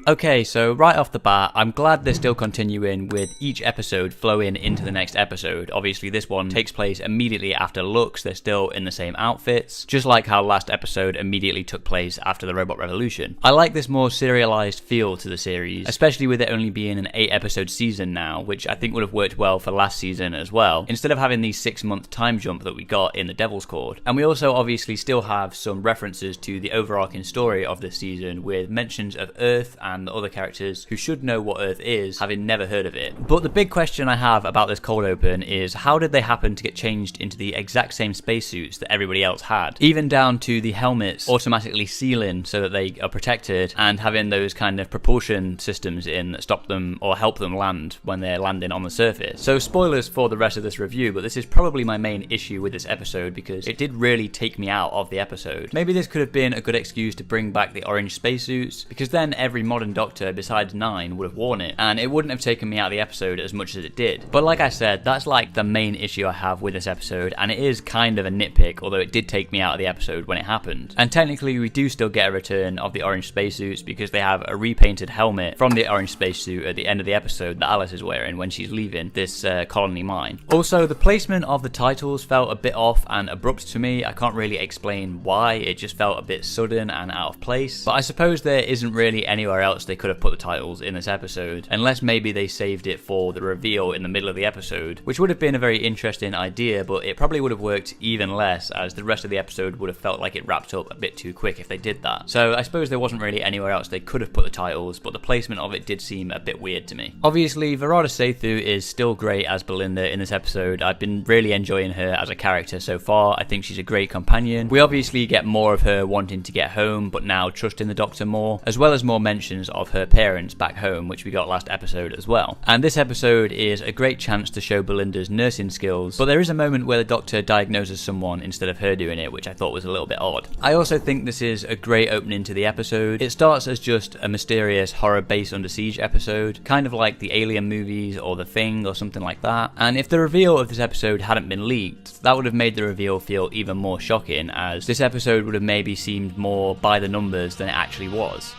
Okay, so right off the bat, I'm glad they're still continuing with each episode flowing into the next episode. Obviously, this one takes place immediately after Lux. They're still in the same outfits, just like how last episode immediately took place after the Robot Revolution. I like this more serialized feel to the series, especially with it only being an 8-episode season now, which I think would have worked well for last season as well, instead of having the 6-month time jump that we got in the Devil's Cord. And we also obviously still have some references to the overarching story of this season, with mentions of Earth and the other characters who should know what Earth is, having never heard of it. But the big question I have about this cold open is, how did they happen to get changed into the exact same spacesuits that everybody else had? Even down to the helmets automatically sealing so that they are protected, and having those kind of propulsion systems in that stop them or help them land when they're landing on the surface. So spoilers for the rest of this review, but this is probably my main issue with this episode because it did really take me out of the episode. Maybe this could have been a good excuse to bring back the orange spacesuits, because then every modern Doctor besides 9 would have worn it, and it wouldn't have taken me out of the episode as much as it did. But like I said, that's like the main issue I have with this episode, and it is kind of a nitpick, although it did take me out of the episode when it happened. And technically we do still get a return of the orange spacesuits, because they have a repainted helmet from the orange spacesuit at the end of the episode that Alice is wearing when she's leaving this colony mine. Also, the placement of the titles felt a bit off and abrupt to me. I can't really explain why, it just felt a bit sudden and out of place. But I suppose there isn't really anywhere else they could have put the titles in this episode, unless maybe they saved it for the reveal in the middle of the episode, which would have been a very interesting idea, but it probably would have worked even less, as the rest of the episode would have felt like it wrapped up a bit too quick if they did that. So I suppose there wasn't really anywhere else they could have put the titles, but the placement of it did seem a bit weird to me. Obviously, Varada Sethu is still great as Belinda in this episode. I've been really enjoying her as a character so far. I think she's a great companion. We obviously get more of her wanting to get home, but now trusting the Doctor more, as well as more mentions of her parents back home, which we got last episode as well. And this episode is a great chance to show Belinda's nursing skills, but there is a moment where the Doctor diagnoses someone instead of her doing it, which I thought was a little bit odd. I also think this is a great opening to the episode. It starts as just a mysterious horror base under siege episode, kind of like the Alien movies or The Thing or something like that. And if the reveal of this episode hadn't been leaked, that would have made the reveal feel even more shocking, as this episode would have maybe seemed more by the numbers than it actually was.